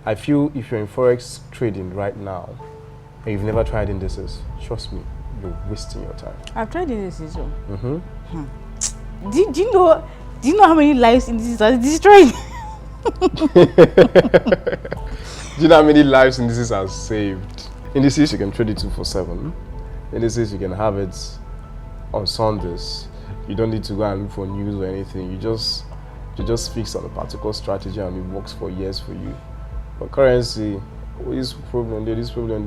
I feel if you're in Forex trading right now and you've never tried indices, trust me, you're wasting your time. I've tried indices. So. Do you know how many lives indices are destroying? Do you know how many lives indices are saved? Indices you can trade it 247. Indices you can have it on Sundays. You don't need to go and look for news or anything. You just fix on a particular strategy and it works for years for you. But currency, this problem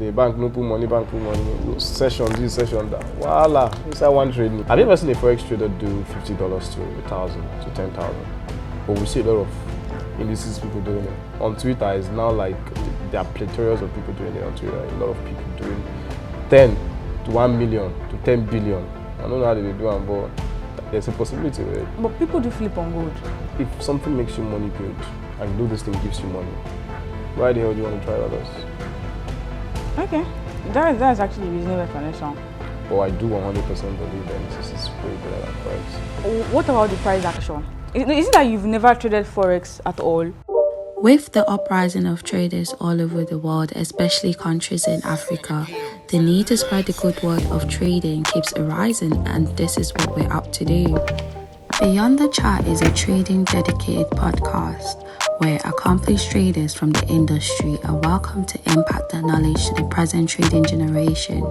there, bank no put money, session this, session that. Voila, inside one trading. Have you ever seen a Forex trader do $50 to 1,000 to 10,000? But we see a lot of indices people doing it. On Twitter, it's now like there are plethora of people doing it on Twitter. A lot of people doing 10 to 1 million to 10 billion. I don't know how they do it, but there's a possibility with it. But people do flip on gold. If something makes you money good, and you know this thing gives you money, why the hell do you want to try others? Okay, that's actually a reasonable explanation. But I do 100% believe that this is way better than Forex. What about the price action? Isn't that you've never traded Forex at all? With the uprising of traders all over the world, especially countries in Africa, the need to spread the good word of trading keeps arising, and this is what we're up to do. Beyond the Chart is a trading dedicated podcast where accomplished traders from the industry are welcome to impact their knowledge to the present trading generation,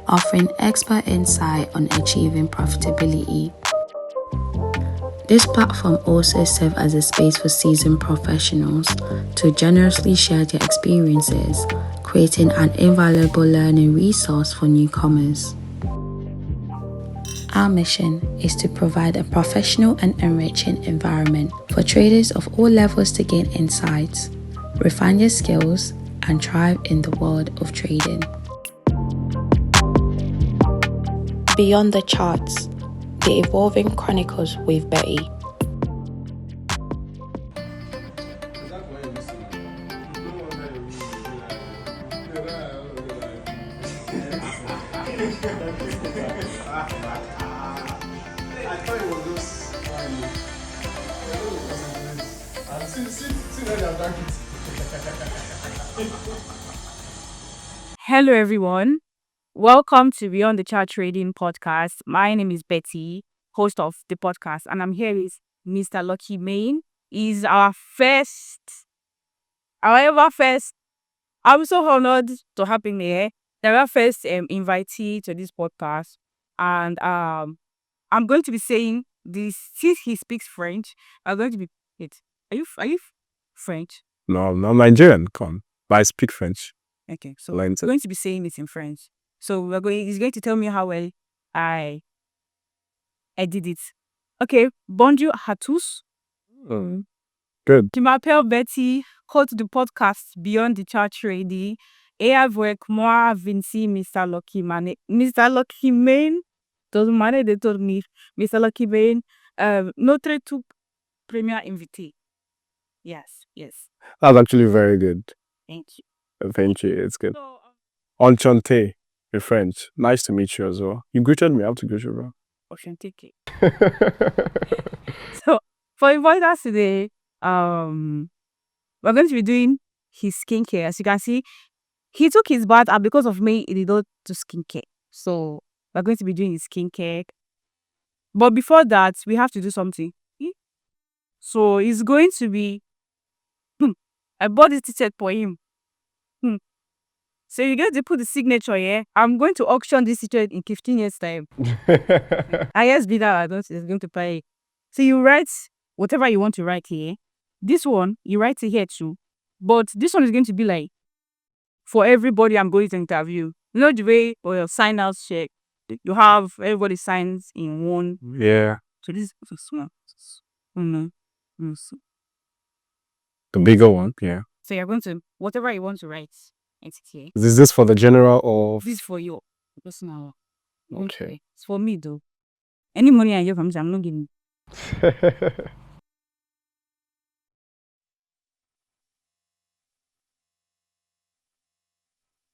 offering expert insight on achieving profitability. This platform also serves as a space for seasoned professionals to generously share their experiences, creating an invaluable learning resource for newcomers. Our mission is to provide a professional and enriching environment for traders of all levels to gain insights, refine their skills, and thrive in the world of trading. Beyond the Charts, the Evolving Chronicles with Betty. Hello everyone, welcome to Beyond the Chart Trading podcast. My name is Betty, host of the podcast, and I'm here with Mr. LUCKYMANE. He's our first. I'm so honored to have him here. They're our first invitee to this podcast, and I'm going to be saying this since he speaks French. I'm going to be. Wait, are you French? No, I'm Nigerian, but I speak French. Okay, so we're going to be saying it in French. So he's going to tell me how well I did it. Okay, bonjour à tous. Good. Je m'appelle Betty, host du podcast Beyond the Chart Trading. Et avec moi, Vinci, Mr. LUCKYMANE. Mr. LUCKYMANE, demandez de dormir. Mr. LUCKYMANE, notre tout premier invité. Yes. That's actually very good. Thank you. Thank you. It's good. So, Enchanté in French. Nice to meet you as well. You greeted me. I have to greet you, bro. authentic. So for avoidance today, we're going to be doing his skincare. As you can see, he took his bath, and because of me, he did not do skincare. So we're going to be doing his skincare. But before that, we have to do something. So it's going to be. I bought this t-shirt for him. So you're going to put the signature here. I'm going to auction this t-shirt in 15 years' time. I guess be that I don't is going to pay. So you write whatever you want to write here. This one, you write it here too. But this one is going to be like for everybody I'm going to interview. You know the way for your sign out check. You have everybody signs in one. Yeah. So this is small. The bigger one, yeah. So you're going to whatever you want to write. It's here. Is this for the general or? This is for your personal. Okay. It's for me though. Any money I get from this, I'm not giving.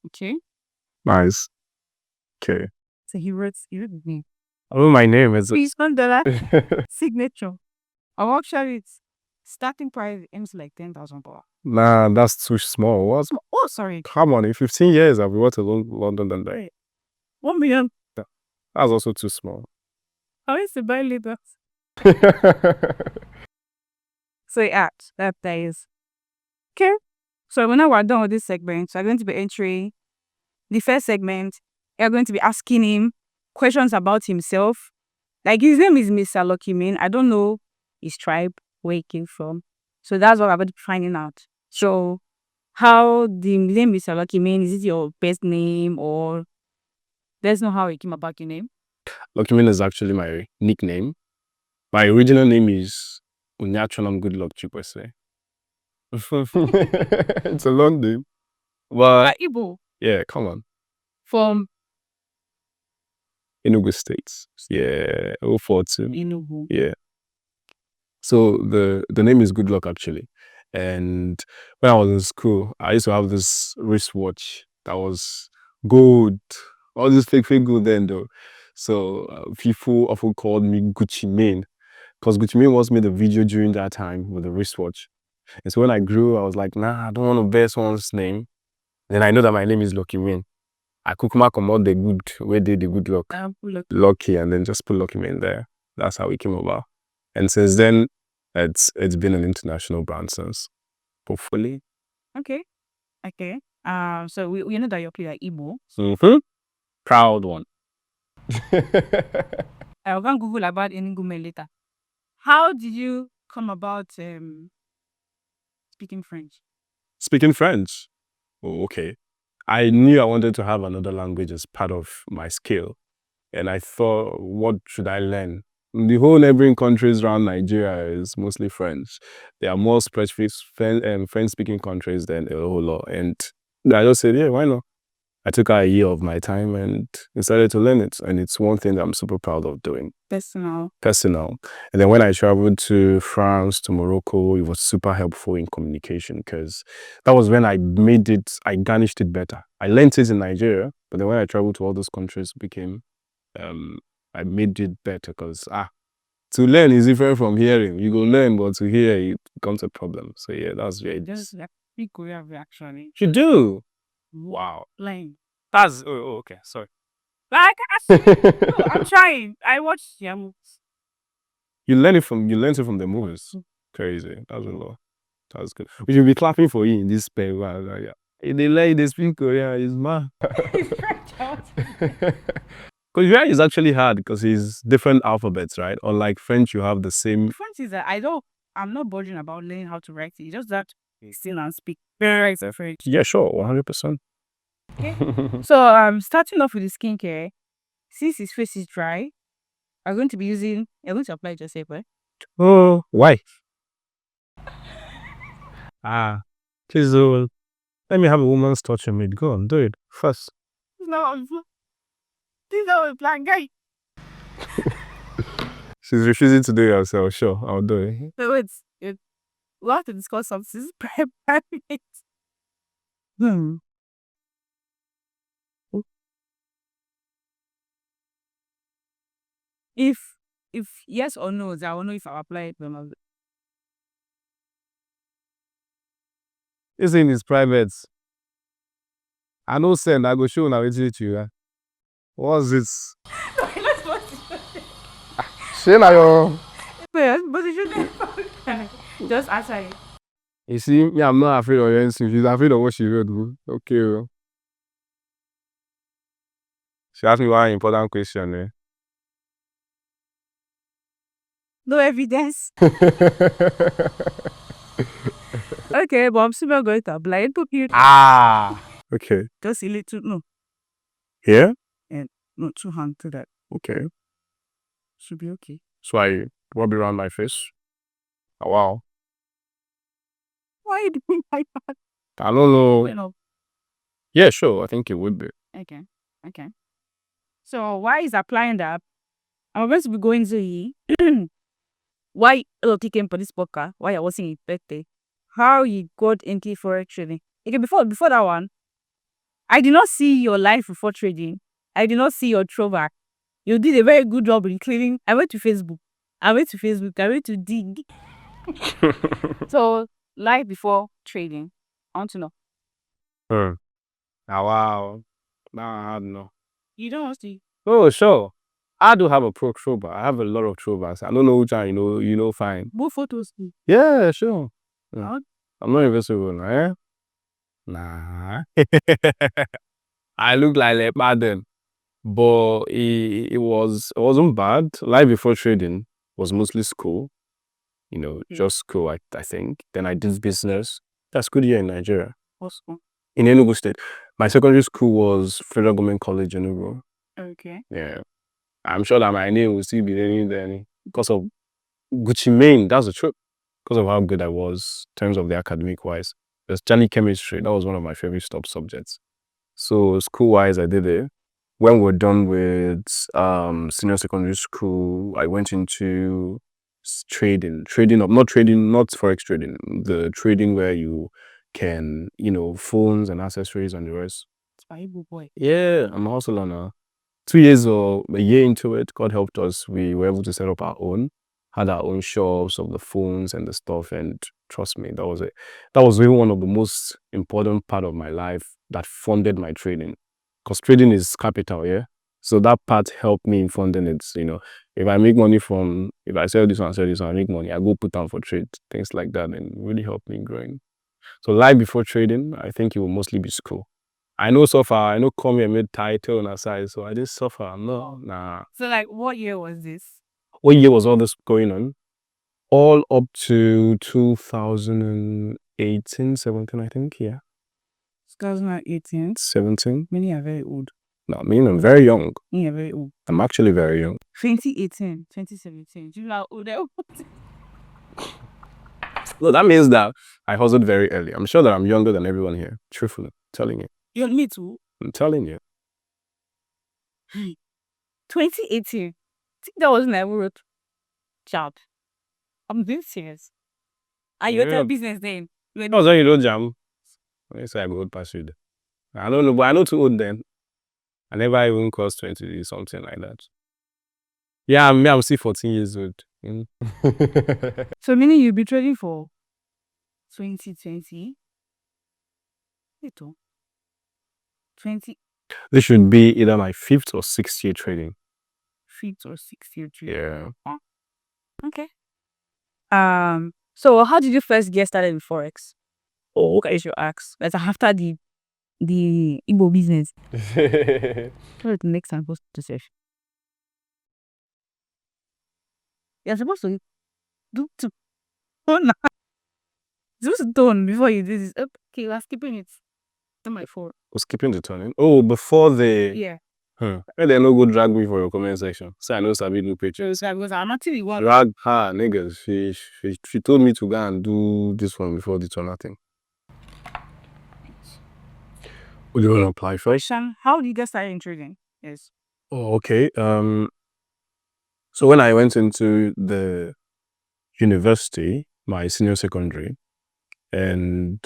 Okay. Nice. Okay. So he wrote his name. I know my name is. Please $1 signature. I'll auction it. Starting price aims like 10,000 dollars. Nah, that's too small. What? Oh, sorry. Come on, in 15 years, I've been to London than that. Wait. 1 million. That's also too small. How is to buy later? So that is. Okay. So when we're done with this segment, we're going to be entering the first segment. We're going to be asking him questions about himself. Like his name is Mr. LUCKYMANE. I don't know his tribe, where he came from. So that's what I'm about to be finding out. So how the name Mr. LUCKYMANE, is it your best name or let's know how it came about your name? LUCKYMANE is actually my nickname. My original name is Unyachonam Good Luck Chupese. It's a long name. But Igbo. yeah, come on. From Enugu State. Yeah, 042. Enugu. Yeah. So the name is Good Luck actually. And when I was in school, I used to have this wristwatch that was gold. All this fake gold then though. So people often called me Gucci Mane because Gucci Mane once made a video during that time with the wristwatch. And so when I grew, I was like, nah, I don't want to bear someone's name. Then I know that my name is LUCKYMANE. I cook my out the good, where did the good luck? Lucky, and then just put LUCKYMANE there. That's how it came about. And since then, it's been an international brand since. Hopefully. Okay. So we know that you're clear Igbo. Mm-hmm. Proud one. I can Google about Enugu later. How did you come about speaking French? Speaking French? Oh, okay. I knew I wanted to have another language as part of my skill. And I thought, what should I learn? The whole neighboring countries around Nigeria is mostly French. There are more French-speaking countries than a whole lot. And I just said, yeah, why not? I took a year of my time and decided to learn it. And it's one thing that I'm super proud of doing. Personal. And then when I traveled to France, to Morocco, it was super helpful in communication because that was when I garnished it better. I learned it in Nigeria, but then when I traveled to all those countries, I made it better because to learn is different from hearing. You go learn, but to hear it becomes a problem. So yeah, that's very. Just like big Korean actually. You do. Wow. Playing. That's okay. Sorry. Like I'm trying. I watched movies. You learned it from the movies. Crazy. That's a lot. That's good. We should be clapping for you in this space. They like they speak Korean. It's mad. Korean is actually hard because it's different alphabets, right? Unlike French, you have the same. The French is that I'm not bothering about learning how to write it. It's just that still and speak very right French. Yeah, sure, 100%. Okay. So starting off with the skincare, since his face is dry, you're going to apply it yourself, right? Oh, why? Please, let me have a woman's touch on me. Go on, do it first. This is not a plan, guy. She's refusing to do it herself. Sure, I'll do it. So wait, we'll have to discuss something private. If yes or no, I will know if I apply it or not. This thing is private. I know send, I go show now it's to you. What's this? Say now yo. But you shouldn't just answer it. You see, me, I'm not afraid of anything. She's afraid of what she will do. Okay. She asked me one important question. No evidence. Okay, but I'm still going to apply it to you. Okay. Just a little, no. Here? And not too hand to that. Okay. Should be okay. So I rub it around my face. Oh, wow. Why are you doing like that? I don't know. Wait, no. Yeah, sure. I think it would be. Okay. So why is applying that? I'm going to be going to why LT came for this podcast, why I was in his birthday, how you got into Forex trading. Okay, before that one, I did not see your life before trading. I did not see your throwback. You did a very good job in cleaning. I went to Facebook. I went to dig. So, life before trading. I want to know. Ah, wow. Now I had no. You don't want to. Oh, sure. I do have a pro throwback. I have a lot of throwbacks. I don't know which one you know fine. Both photos. Yeah, sure. Yeah. Huh? I'm not invisible, eh? Nah. I look like a then, but it wasn't bad. Life before trading was mostly school, just school, I think. Then I did business. That's good year in Nigeria. What school? In Enugu State. My secondary school was Federal Government College Enugu. Okay. Yeah. I'm sure that my name will still be there because of Gucci Mane. That's the truth. Because of how good I was in terms of the academic wise. There's Johnny Chemistry. That was one of my favorite top subjects. So school wise, I did it. When we're done with senior secondary school, I went into trading, not Forex trading, the trading where you can, phones and accessories and the rest. Spaibu boy. Yeah, I'm a hustler now. 2 years or a year into it, God helped us. We were able to set up our own, had our own shops of the phones and the stuff. And trust me, that was it. That was really one of the most important part of my life that funded my trading. Because trading is capital, yeah. So that part helped me in funding it. If I make money if I sell this one, I make money, I go put down for trade, things like that, and it really helped me growing. So life before trading, I think it will mostly be school. I know suffer. I know come here mid title on aside, so I didn't suffer. Nah. So, like, what year was this? What year was all this going on? All up to 2018, 17, I think. Yeah. 2018. 17. Many are very old. No, I mean I'm very young. Many are very old. I'm actually very young. 2018, 2017. Do you know how old I was? Well, that means that I hustled very early. I'm sure that I'm younger than everyone here. Truthfully, telling you. You me too. I'm telling you. 2018. I think that was when I wrote job. I'm being serious. And you Yeah. were business then. That was when you don't jam. When you say I go old past you. I don't know, but I know too old then. I never even crossed 20, something like that. Yeah, I'm still 14 years old. So meaning you'll be trading for 2020? 20 This should be either my 5th or 6th year trading. 5th or 6th year trading. Yeah. Oh, okay. So how did you first get started in Forex? Oh, what is your ask? That's after the Igbo business. What the next time supposed to say? You're supposed to do to tone. You're supposed to tone before you do this. Okay, we're skipping it. On my phone. Was skipping the turning. Oh, before the. Yeah. Huh. They no go drag me for your comment section. So I know Sabi do pictures. Because I'm actually one. Drag her, niggas. She told me to go and do this one before the turn thing. Would you want to apply first? Question: how did you get started in trading? Yes. Oh, okay. So when I went into the university, my senior secondary, and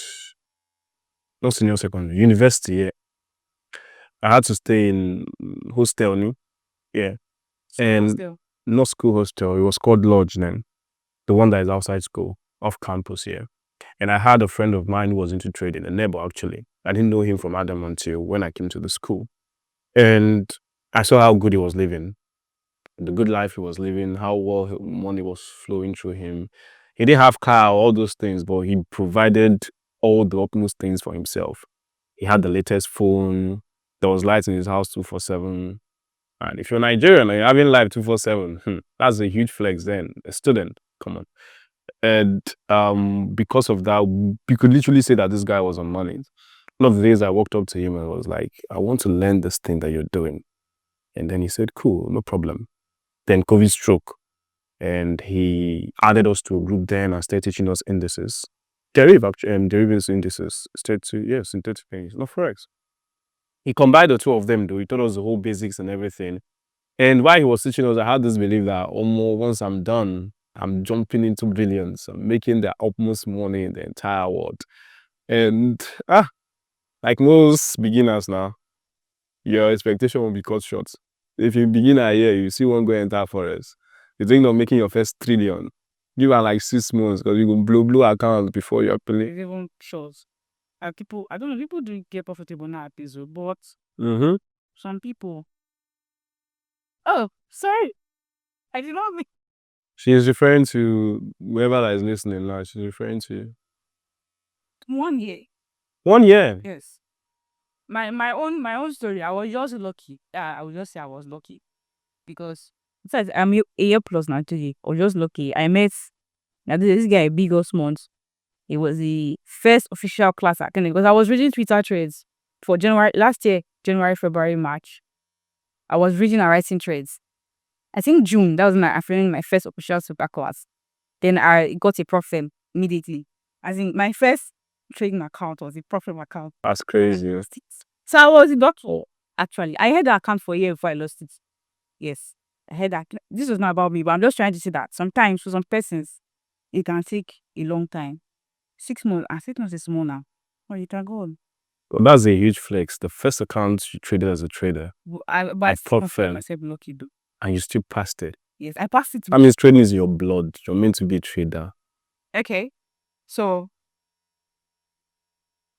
not senior secondary, university, yeah, I had to stay in hostel, yeah. And Hostel. not school hostel, it was called lodge then, the one that is outside school, off campus here. And I had a friend of mine who was into trading, a neighbor actually. I didn't know him from Adam until when I came to the school. And I saw how good he was living, the good life he was living, how well money was flowing through him. He didn't have car, all those things, but he provided all the utmost things for himself. He had the latest phone. There was lights in his house 247. And if you're Nigerian and you're having life 247, that's a huge flex then. A student, come on. And because of that, you could literally say that this guy was on money. One of the days I walked up to him and was like, I want to learn this thing that you're doing. And then he said, cool, no problem. Then COVID struck. And he added us to a group then and started teaching us indices. Deriv, actually, derivatives indices. Synthetic things, not Forex. He combined the two of them though. He taught us the whole basics and everything. And while he was teaching us, I had this belief that once I'm done, I'm jumping into billions. I'm making the utmost money in the entire world. And like most beginners now, your expectation will be cut short. If you begin a year, you see one go enter Forex. You think of making your first trillion. Give her like 6 months because you can blow accounts before you're playing. It's even shows. People, I don't know, people do get profitable now at this, but some people. Oh, sorry. I did not mean. She is referring to whoever that is listening now. She's referring to 1 year. 1 year. Yes. My own story. I was just lucky. I would just say I was lucky because besides I'm a year plus now today. I was just lucky. I met this guy big month. It was the first official class I attended because I was reading Twitter threads for last year, January, February, March. I was reading and writing threads. I think June, that was when I attended my first official super class. Then I got a profit immediately. I think my first trading account was a profit account. That's crazy. So I was a doctor, actually. I had the account for a year before I lost it. Yes, I had that. This was not about me, but I'm just trying to say that sometimes for some persons, it can take a long time. 6 months, and 6 months is small now. Oh, you can go on. Well, that's a huge flex. The first account you traded as a trader. But I profit myself lucky though. And you still passed it. Yes, I passed it. That means trading is your blood. You're meant to be a trader. Okay, so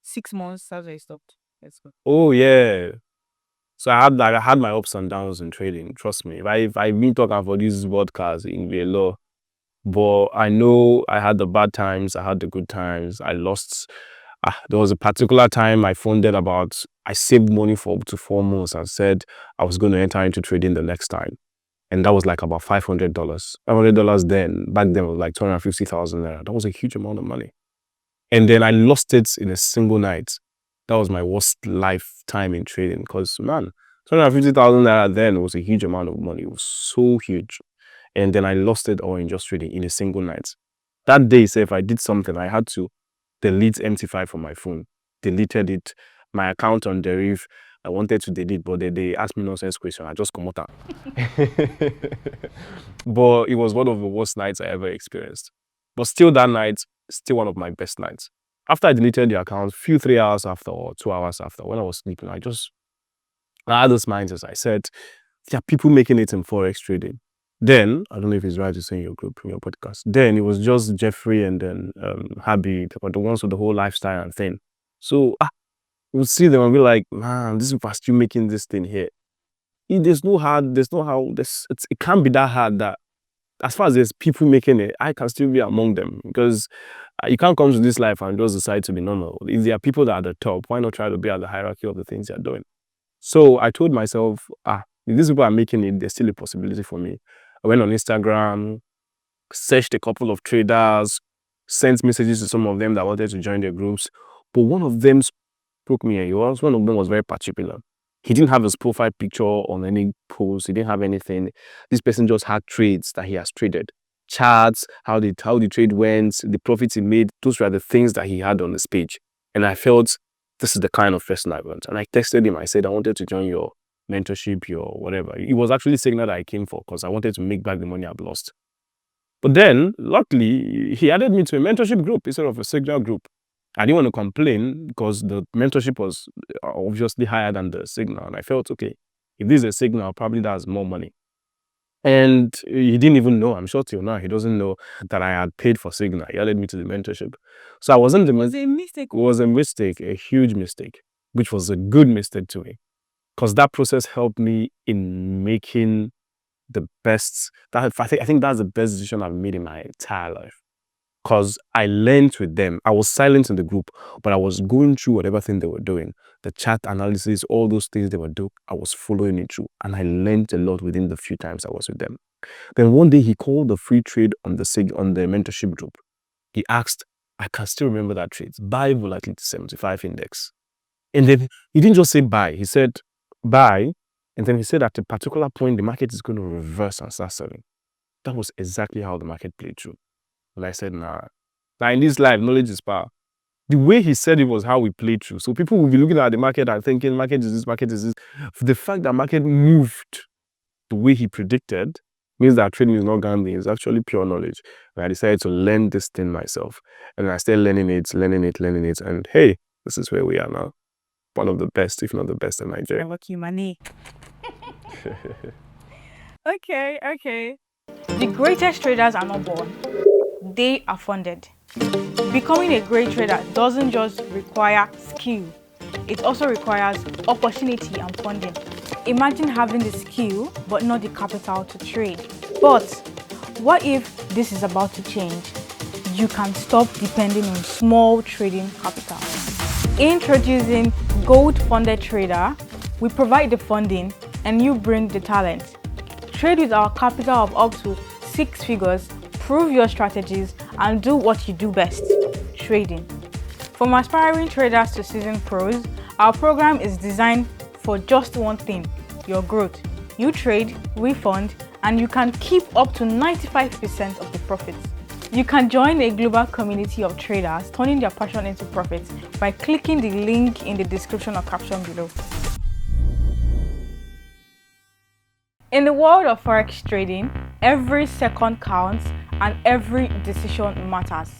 6 months, that's where I stopped. Let's go. Oh yeah. So I had my ups and downs in trading. Trust me. If I've been talking for these podcasts in the law, but I know I had the bad times. I had the good times. I lost. There was a particular time I saved money for up to 4 months and said I was going to enter into trading the next time. And that was like about $500. $500 then, back then was like 250,000 naira. That was a huge amount of money. And then I lost it in a single night. That was my worst lifetime in trading because, man, 250,000 naira then was a huge amount of money. It was so huge. And then I lost it all in just trading in a single night. That day, say, if I did something, I had to delete MT5 from my phone. Deleted it. My account on Deriv, I wanted to delete, but they asked me nonsense question. I just come out. But it was one of the worst nights I ever experienced. But still that night, still one of my best nights. After I deleted the account, 3 hours after or 2 hours after, when I was sleeping, I had this mindset. I said, there are people making it in Forex trading. Then, I don't know if it's right to say in your group, in your podcast. Then it was just Jeffrey and then Habib, the ones with the whole lifestyle and thing. So you'll see them and be like, man, these people are still making this thing here. It can't be that hard that as far as there's people making it, I can still be among them because you can't come to this life and just decide to be normal. If there are people that are at the top, why not try to be at the hierarchy of the things you're doing? So I told myself, if these people are making it, there's still a possibility for me. I went on Instagram, searched a couple of traders, sent messages to some of them that wanted to join their groups. But one of them spoke me. One of them was very particular. He didn't have his profile picture on any post. He didn't have anything. This person just had trades that he has traded. Charts, how the trade went, the profits he made. Those were the things that he had on his page. And I felt this is the kind of person I want. And I texted him. I said, I wanted to join your mentorship, your whatever. It was actually Signal that I came for because I wanted to make back the money I've lost. But then, luckily, he added me to a mentorship group instead of a Signal group. I didn't want to complain because the mentorship was obviously higher than the Signal. And I felt, okay, if this is a Signal, probably that's more money. And he didn't even know, I'm sure till now, he doesn't know that I had paid for Signal. He added me to the mentorship. So I wasn't the It was a mistake. It was a mistake, a huge mistake, which was a good mistake to me. Because that process helped me in making the best, I think that's the best decision I've made in my entire life. Because I learned with them. I was silent in the group, but I was going through whatever thing they were doing. The chart analysis, all those things they were doing, I was following it through. And I learned a lot within the few times I was with them. Then one day he called the free trade on the mentorship group. He asked, I can still remember that trade, buy volatility 75 index. And then he didn't just say buy, he said buy. And then he said at a particular point, the market is going to reverse and start selling. That was exactly how the market played through. But I said, nah. Now in this life, knowledge is power. The way he said it was how we played through. So people will be looking at the market and thinking, market is this, market is this. The fact that market moved the way he predicted means that trading is not gambling. It's actually pure knowledge. And I decided to learn this thing myself. And I started learning it. And hey, this is where we are now. One of the best, if not the best in Nigeria. LUCKYMANE. Okay. The greatest traders are not born. they are funded. Becoming a great trader doesn't just require skill, it also requires opportunity and funding. Imagine having the skill but not the capital to trade. But what if this is about to change? You can stop depending on small trading capital. Introducing Gold Funded Trader, we provide the funding and you bring the talent. Trade with our capital of up to 6 figures, prove your strategies, and do what you do best, trading. From aspiring traders to seasoned pros, our program is designed for just one thing: your growth. You trade, we fund, and you can keep up to 95% of the profits. You can join a global community of traders turning their passion into profits by clicking the link in the description or caption below. In the world of Forex trading, every second counts and every decision matters.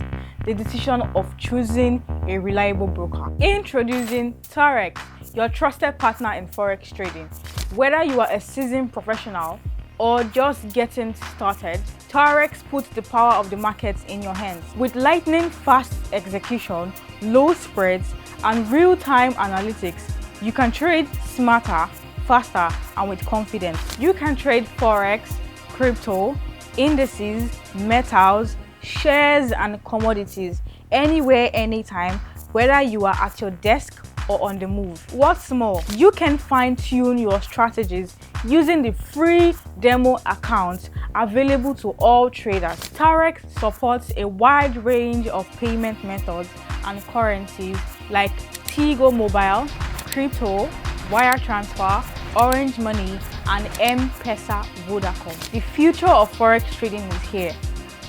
The decision of choosing a reliable broker. Introducing Forex, your trusted partner in Forex trading. Whether you are a seasoned professional or just getting started, Forex puts the power of the markets in your hands. With lightning fast execution, low spreads, and real-time analytics, you can trade smarter, faster, and with confidence. You can trade Forex, crypto, indices, metals, shares, and commodities anywhere, anytime, whether you are at your desk or on the move. What's more, you can fine-tune your strategies using the free demo account available to all traders. Forex supports a wide range of payment methods and currencies like Tigo Mobile, crypto, wire transfer, Orange Money, and M-Pesa Vodacom. The future of Forex trading is here.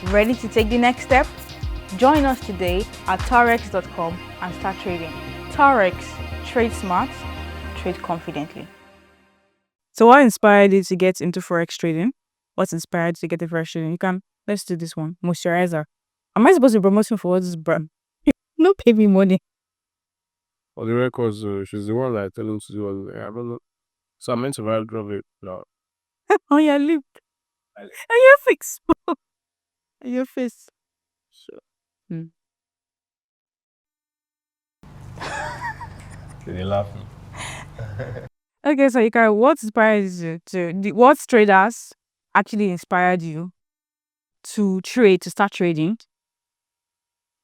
Ready to take the next step? Join us today at forex.com and start trading. Forex, trade smart, trade confidently. So what inspired you to get into Forex trading? What inspired you to get into Forex trading? Let's do this one. Moisturizer. Am I supposed to promote him for this brand? No, pay me money. For the records, she's the one that I tell him to do all the, I don't know. So I meant to write drop it now. On your lip. On your face. On your face. So. They're laughing. Okay, so Ika, what inspires you what traders actually inspired you to start trading?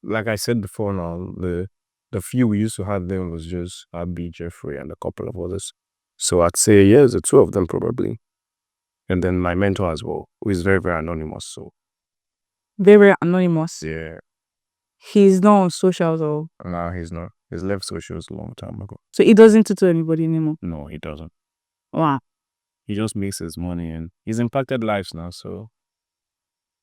Like I said before now, the few we used to have then was just Abby, Jeffrey, and a couple of others. So I'd say, yes, the two of them probably. And then my mentor as well, who is very, very anonymous. So Very anonymous. yeah. He's not on socials or? No, he's not. He's left socials a long time ago. So he doesn't tutor anybody anymore? No, he doesn't. Wow. He just makes his money and he's impacted lives now, so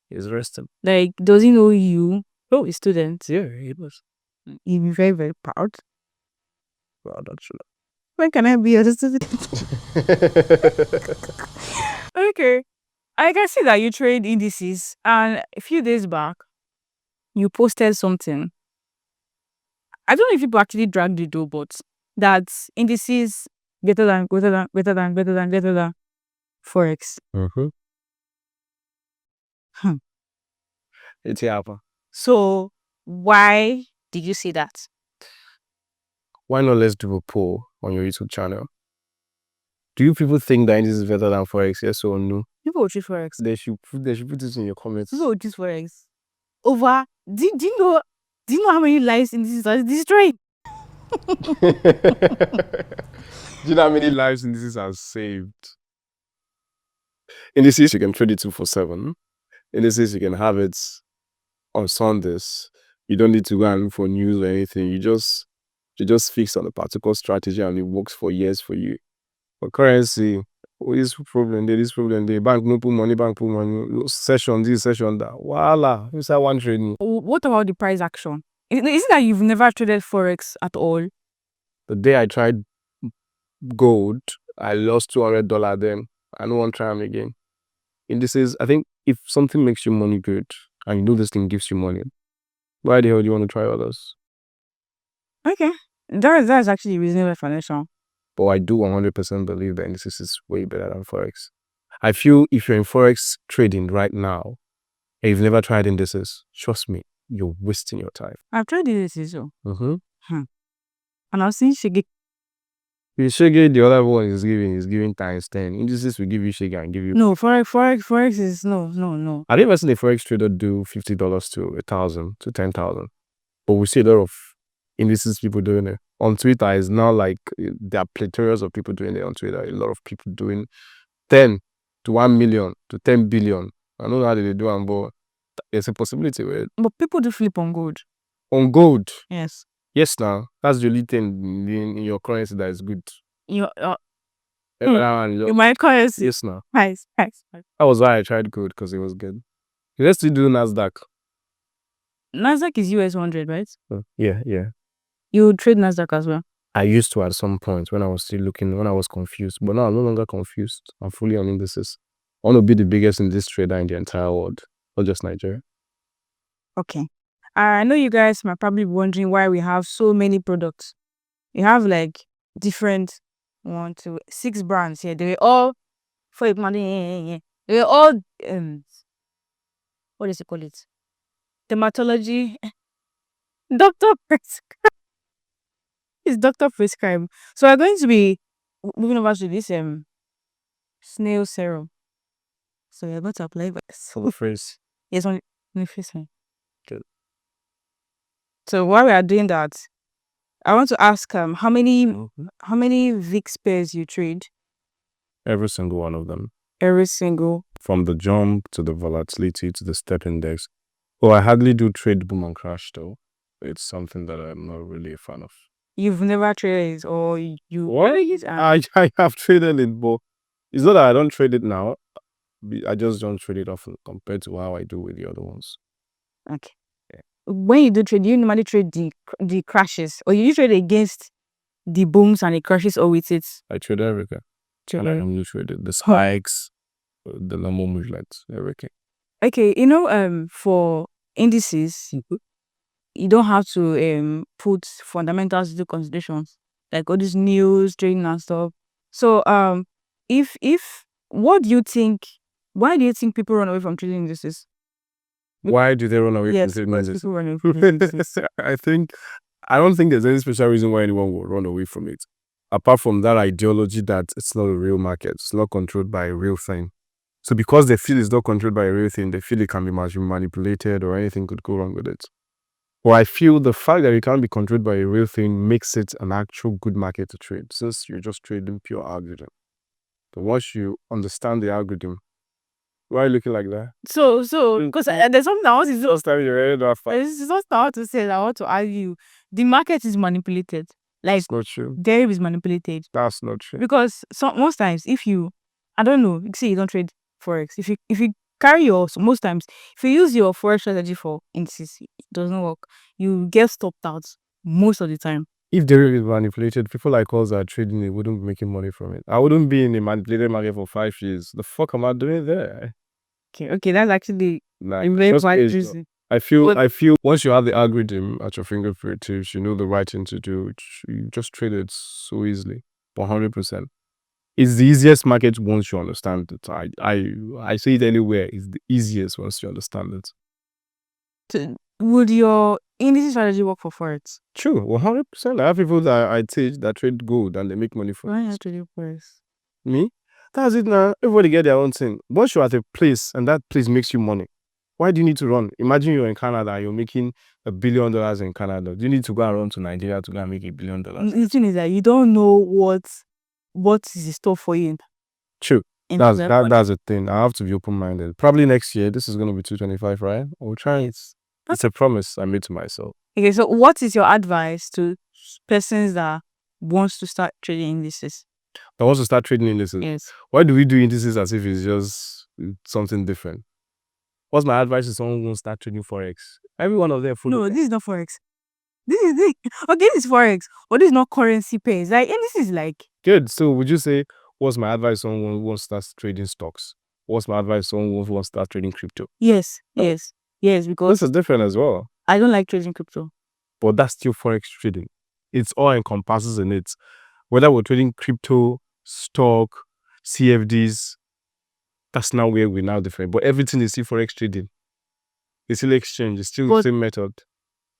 he's resting. Like, does he know you? Oh, he's student. Yeah, he does. He'd be very, very proud. Proud, actually. When can I be a student? Okay. I can see that you trade indices, and a few days back, you posted something. I don't know if people actually dragged it though, but that's indices greater than Forex. It's happened. So why did you say that? Why not let's do a poll on your YouTube channel? Do you people think that indices is better than Forex? Yes or no? People will choose Forex. They should put this in your comments. People will choose Forex over. Do you know how many lives indices are destroyed? Do you know how many lives indices are saved? Indices you can trade it 247. Indices you can have it on Sundays. You don't need to go and look for news or anything. You just fix on a particular strategy and it works for years for you. But currency, this problem there. Bank no put money, bank put money. Session this, session that. Voila, you start one trading. What about the price action? Is it that you've never traded Forex at all? The day I tried gold, I lost $200 then. I don't want to try them again. Indices, I think if something makes you money good and you know this thing gives you money, why the hell do you want to try others? Okay. That's actually reasonable explanation. But I do 100% believe that indices is way better than Forex. I feel if you're in Forex trading right now, and you've never tried indices, trust me, you're wasting your time. I've tried indices, so. Mm-hmm. And I've seen Shige. The Shege, the other one is giving times 10. Indices will give you Shege and give you. No, Forex is no. I've never seen a Forex trader do $50 to $1,000 to $10,000. But we see a lot of indices people doing it. On Twitter, it's now like there are plethora of people doing it on Twitter. A lot of people doing 10 to 1 million to 10 billion. I don't know how they do it, but there's a possibility with it. But people do flip on gold. On gold? Yes. Yes, now. That's the only thing in your currency that is good. In In my currency. Yes, now. Nice. That was why I tried gold, because it was good. Let's still do NASDAQ. NASDAQ is US 100, right? Yeah. You trade NASDAQ as well? I used to at some point when I was still looking, when I was confused. But now I'm no longer confused. I'm fully on indices. I want to be the biggest indices trader in the entire world, not just Nigeria. Okay. I know you guys might probably be wondering why we have so many products. We have like different 1, 2, 6 brands here. They were all for money. They were all what does it call it? Dermatology. Doctor prescribe. It's doctor prescribe. So we're going to be moving over to this snail serum. So we're going to apply For the face. Yes, on the face. Good. So while we are doing that, I want to ask how many VIX pairs you trade? Every single one of them. Every single. From the jump to the volatility to the step index. Oh, I hardly do trade boom and crash though. It's something that I'm not really a fan of. You've never traded it, or you? What? I have traded it, but it's not that I don't trade it now. I just don't trade it often compared to how I do with the other ones. Okay. Yeah. When you do trade, you normally trade the crashes, or you trade against the booms and the crashes, or with it? I trade everything. And I normally trade it. The spikes, the normal movements, everything. Okay, for indices, you don't have to put fundamentals into considerations, like all these news, trading and stuff. So what do you think? Why do you think people run away from trading indices? Why do they run away from trading indices? People run away from indices? I don't think there's any special reason why anyone will run away from it. Apart from that ideology that it's not a real market, it's not controlled by a real thing. So because they feel it's not controlled by a real thing, they feel it can be manipulated or anything could go wrong with it. Or I feel the fact that it can't be controlled by a real thing makes it an actual good market to trade, since you're just trading pure algorithm. But once you understand the algorithm, why are you looking like that? So, because there's something I want to say. First time you read that fact. It's just I want to say. I want to argue. The market is manipulated. Like, it's not true. Deriv is manipulated. That's not true. Because most times, if you, I don't know, say you don't trade Forex. If you carry most times, if you use your Forex strategy for indices, it does not work. You get stopped out most of the time. If Deriv is manipulated, people like us that are trading it wouldn't be making money from it. I wouldn't be in a manipulated market for 5 years. The fuck am I doing there? Okay, that's actually very quite juicy. I feel once you have the algorithm at your fingertips, you know the right thing to do. You just trade it so easily, 100%. It's the easiest market once you understand it. I say it anywhere. It's the easiest once you understand it. Would your indices strategy work for Forex? True, 100%. I have people that I teach that trade gold and they make money from it. Why are you trading Forex? Me? That's it now. Everybody get their own thing. Once you're at a place and that place makes you money, why do you need to run? Imagine you're in Canada and you're making $1 billion in Canada. Do you need to go and run to Nigeria to go and make $1 billion? The thing is that you don't know what is in store for you. True. That's the thing. I have to be open-minded. Probably next year, this is going to be 225, right? We'll try it. It's a promise I made to myself. Okay, so what is your advice to persons that wants to start trading indices? That wants to start trading indices? Yes. Why do we do indices as if it's just something different? What's my advice to someone who wants to start trading Forex? Every one of them. No, this is not Forex. This is Forex, but this is not currency pairs. Like, and this is like. Good. So would you say, what's my advice to someone who wants to start trading stocks? What's my advice to someone who wants to start trading crypto? Yes, because this is different as well. I don't like trading crypto. But that's still Forex trading. It's all encompasses in it. Whether we're trading crypto, stock, CFDs, that's now where we're now different. But everything is still Forex trading. It's still exchange. It's still the But same method.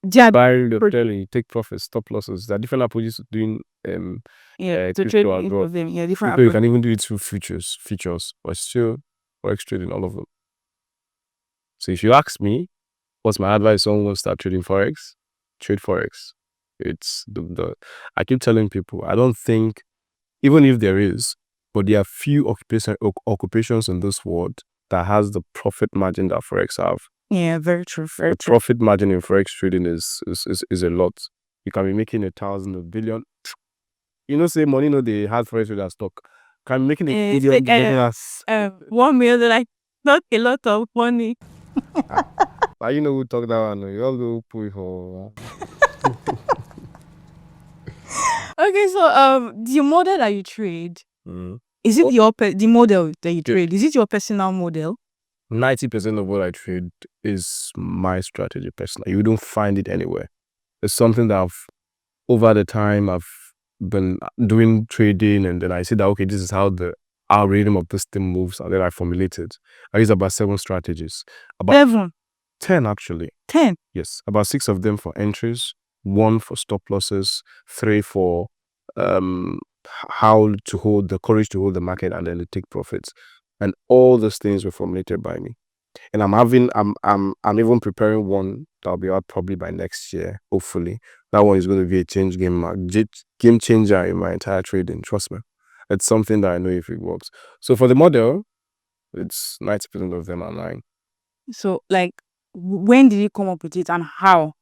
they are Buy, selling, take profits, stop losses. There are different approaches to doing to crypto trade as each well. of them. Yeah, different Crypto, you approach. can even do it through features, but still Forex trading, all of them. So if you ask me, what's my advice? Someone wants to start trading Forex, trade Forex. It's I keep telling people, I don't think, even if there is, but there are few occupations in this world that has the profit margin that Forex have. Yeah, very true. Very The true. profit margin in Forex trading is a lot. You can be making 1,000, a billion. You know, say money, no, they have Forex trader stock. Can be making a billion. 1 million, like not a lot of money. You know who talk that one? You all go put for. Okay, so the model that you trade, is it the model that you trade? Is it your personal model? 90% of what I trade is my strategy personally. You don't find it anywhere. It's something that over the time I've been doing trading, and then I see that, okay, this is how the algorithm of this thing moves, and then I formulate it. I use about 7 strategies. About 7? 10 actually. 10? Yes. About 6 of them for entries, 1 for stop losses, 3 for how to hold the courage to hold the market, and then to take profits. And all those things were formulated by me. And I'm even preparing one that'll be out probably by next year, hopefully. That one is going to be a game changer in my entire trading. Trust me. It's something that I know if it works. So for the model, it's 90% of them are lying. So, like, when did you come up with it and how?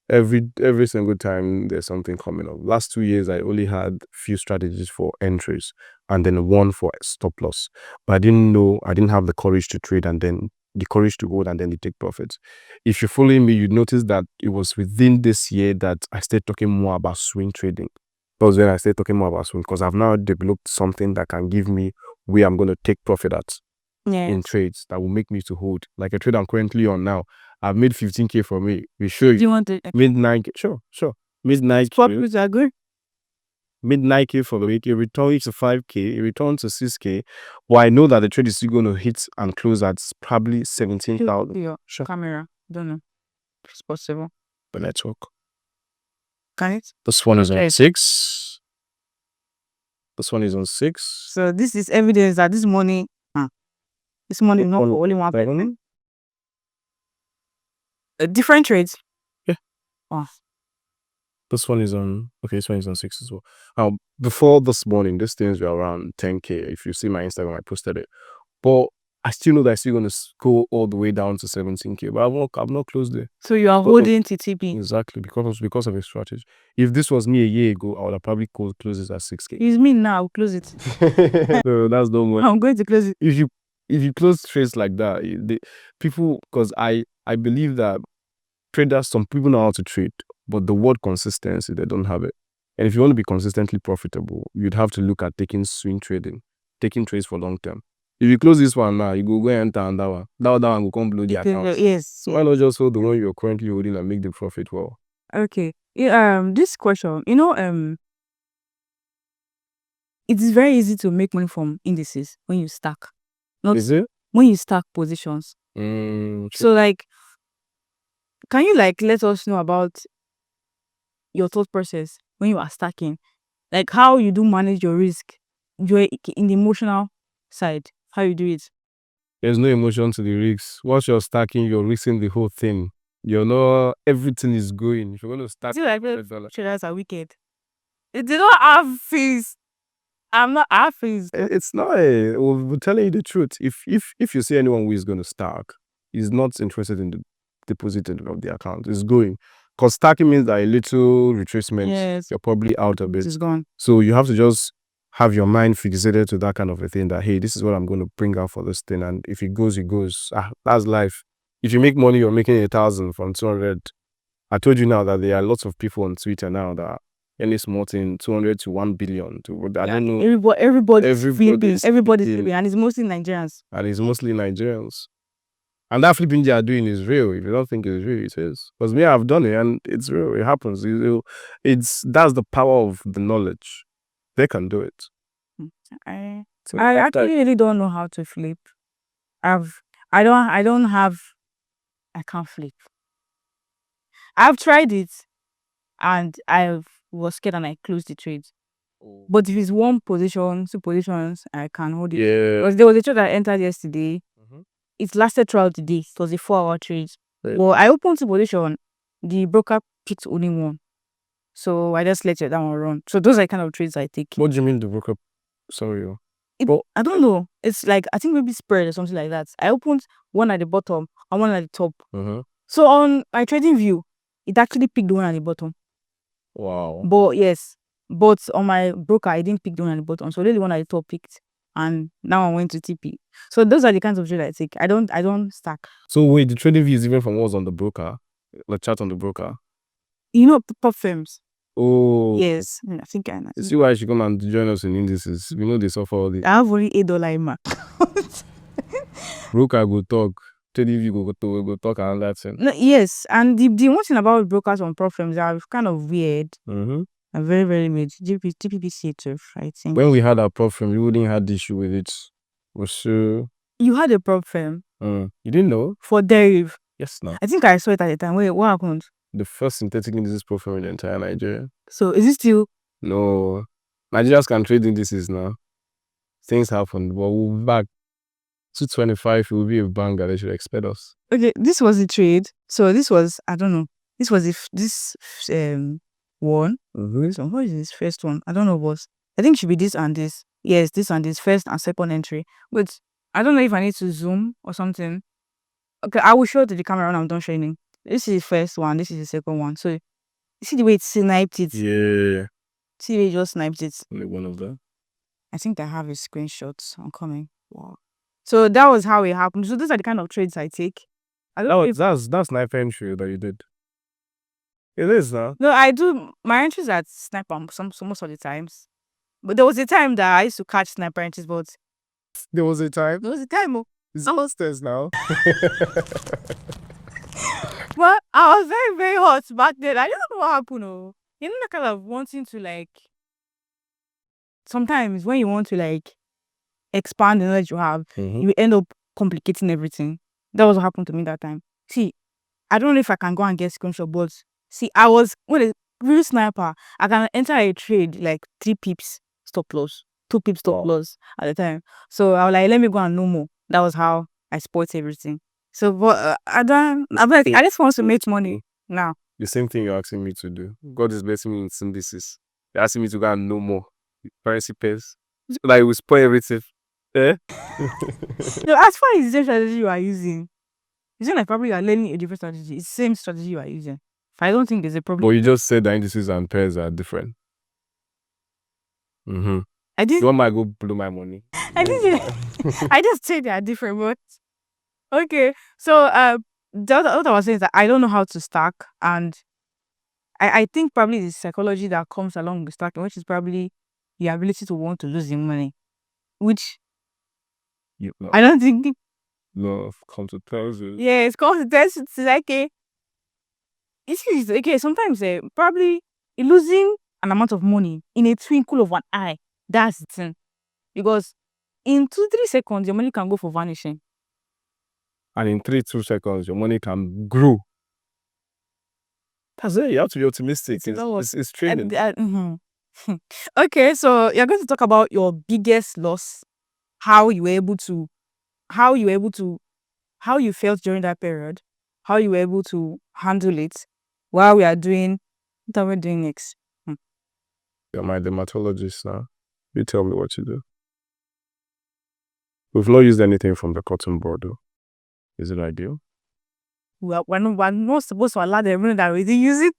Every single time there's something coming up. Last 2 years, I only had few strategies for entries and then one for stop loss. But I didn't have the courage to trade and then the courage to hold and then to take profits. If you're following me, you notice that it was within this year that I started talking more about swing trading. That was when I started talking more about swing, because I've now developed something that can give me where I'm going to take profit at in trades that will make me to hold. Like a trade I'm currently on now, I've made 15K from it. We show Do you want to mid 9K? Sure. Mid 9K. swap with are good? Mid 9K for the week. It returns to 5K. It returns to 6K. Well, I know that the trade is still going to hit and close at probably 17,000. Your Sure. camera. Don't know. It's possible. The network. Can it? This one is on 6. This one is on 6. So this is evidence that this money is not for only one person. Different trades. Yeah. Oh. This one is on 6 as well. Before this morning, these things were around 10K. If you see my Instagram, I posted it. But I still know that I'm still going to go all the way down to 17K. But I'm not close there. So you are holding TTP. Exactly, because of a strategy. If this was me a year ago, I would have probably closed it at 6K. It's me now. I'll close it. No, that's no more. I'm going to close it. If you close trades like that, people, because I believe that traders, some people know how to trade, but the word consistency, they don't have it. And if you want to be consistently profitable, you'd have to look at taking swing trading, taking trades for long term. If you close this one now, you go and enter another one. That one will come below the account. Yes. So why not just hold the one you're currently holding and make the profit well? Okay. This question, it is very easy to make money from indices when you stack. Is it? When you stack positions. So, like, can you let us know about your thought process when you are stacking? Like how you do manage your risk, you're in the emotional side, how you do it. There's no emotion to the risks. Once you're stacking, you're risking the whole thing. Everything is going. If you're going to stack, traders are wicked. They don't have fees. I'm not have fees. It's not. We're telling you the truth. If you see anyone who is going to stack, is not interested in the deposit of the account, it's going. Because stacking means that a little retracement, yes, you're probably out of it. It's gone. So you have to just have your mind fixated to that kind of a thing, that, hey, this is what I'm going to bring out for this thing. And if it goes, it goes. That's life. If you make money, you're making 1,000 from 200. I told you now that there are lots of people on Twitter now that any small thing, 200 to 1 billion. I don't know. Everybody's flipping, and it's mostly Nigerians. And that flipping they are doing is real. If you don't think it's real, it is. Because me, I've done it and it's real. It happens. That's the power of the knowledge. They can do it. I actually really don't know how to flip. I don't have I can't flip. I've tried it and I was scared and I closed the trade. But if it's one position, 2 positions, I can hold it. Yeah. Because there was a trade I entered yesterday. Mhm. It lasted throughout the day. It was a 4-hour trade. Well, I opened 2 position. The broker picked only one. So I just let that one run. So those are the kind of trades I take. What do you mean the broker? Sorry. I don't know. It's like, I think maybe spread or something like that. I opened one at the bottom and one at the top. So on my trading view, it actually picked the one at the bottom. Wow. But on my broker, I didn't pick the one at the bottom. So only the one at the top picked. And now I went to TP. So those are the kinds of trades I take. I don't stack. So wait, the trading view is even from what's on the broker? The chart on the broker? You know, top firms. Oh. Yes. I think I know. You see why you should come and join us in indices. We know they suffer all this. I have only $8 in my Broker go talk. Trading view go talk and that thing. No, yes. And the one thing about brokers on prop firms are kind of weird. And very, very weird. TPPC too, I think. When we had our prop firm, we wouldn't had the issue with it. Was sure. You had a prop firm You didn't know? for Deriv. Yes, no. I think I saw it at the time. Wait, what happened? The first synthetic indices prop firm in the entire Nigeria. So is it still? No. Nigerians can trade indices now. Things happen. But we'll be back. 225, it will be a banger. They should expect us. Okay, this was the trade. So this was, I don't know. This was this one. So what is this first one? I don't know what. I think it should be this and this. Yes, this and this, first and second entry. But I don't know if I need to zoom or something. Okay, I will show it to the camera when I'm done showing. This is the first one. This is the second one. So you see the way it sniped it. Yeah. See the way it just sniped it. Only one of them. I think I have a screenshot. I'm coming. Wow. So that was how it happened. So those are the kind of trades I take. I don't know if That's knife entry that you did. It is now. No, I do my entries at sniper most of the times. But there was a time that I used to catch sniper entries, but There was a time. there was a time. It's almost this now. Well, I was very, very hot back then. I don't know what happened. Oh. You know, that kind of wanting to like. Sometimes when you want to like expand the knowledge you have, you end up complicating everything. That was what happened to me that time. See, I don't know if I can go and get screenshot, but see, I was with a real sniper. I can enter a trade like 3 pips stop loss, 2 pips stop loss at the time. So I was like, let me go and know more. That was how I spot everything. So, but I just want to make money now. The same thing you're asking me to do. God is blessing me in synthesis. You're asking me to go and know more. Currency pairs. Like, we spoil everything. Eh? No, as far as the same strategy you are using, it's not like probably you are learning a different strategy. It's the same strategy you are using. I don't think there's a problem. But you just said that indices and pairs are different. I did. You want me to go blow my money? I didn't. I just said they are different, but okay. So what I was saying is that I don't know how to stack, and I think probably the psychology that comes along with stacking, which is probably the ability to want to lose your money, which I don't think. Love comes to tells you. Yeah, it's consequences. It's like it's okay. Sometimes probably losing an amount of money in a twinkle of an eye. That's the thing, because in 2-3 seconds your money can go for vanishing. And in 2 seconds your money can grow. That's it. You have to be optimistic. It's training. Okay, so you're going to talk about your biggest loss, how you felt during that period, how you were able to handle it, while we are doing what are we doing next. You're my dermatologist now. You tell me what to do. We've not used anything from the cotton board though. Is it ideal? We're not supposed to allow them that we didn't use it.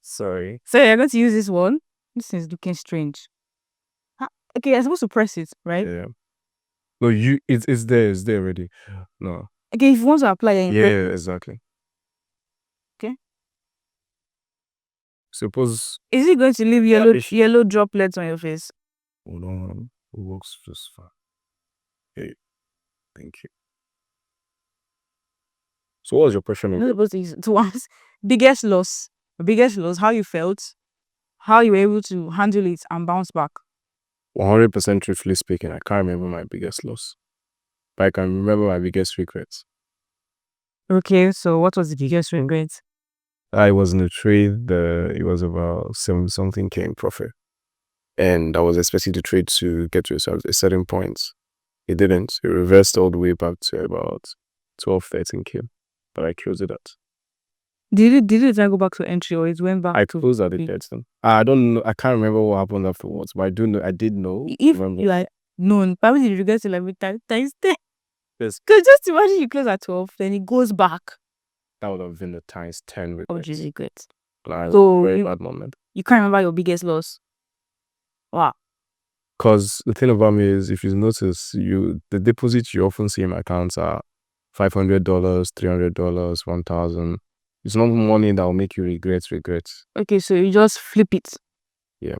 Sorry. So you're going to use this one. This is looking strange. Okay, you're supposed to press it, right? Yeah. No, it's there already. No. Okay, if you want to apply it. Yeah, exactly. Okay. Suppose. Is it going to leave yellow droplets on your face? Hold on. It works just fine. Okay. Thank you. So what was your question? You're not supposed to use it to ask. Biggest loss, how you felt, how you were able to handle it and bounce back. 100% truthfully speaking, I can't remember my biggest loss. But I can remember my biggest regrets. Okay, so what was the biggest regret? I was in a trade, it was about 7 something K in profit. And I was expecting the trade to get to a certain point. It didn't. It reversed all the way back to about 12, 13 K. But I closed it at. Did it then go back to entry or it went back I to closed at the 13. I don't know. I can't remember what happened afterwards, but I do know. I did know. If remember. you are known, probably the regret to like times 10. Yes. Because just imagine you close at 12, then it goes back. That would have been the times 10 Of regrets. regret. So very bad moment. You can't remember your biggest loss. Wow. Because the thing about me is, if you notice, the deposits you often see in my accounts are $500, $300, $1,000. It's not money that will make you regret. Okay, so you just flip it. Yeah,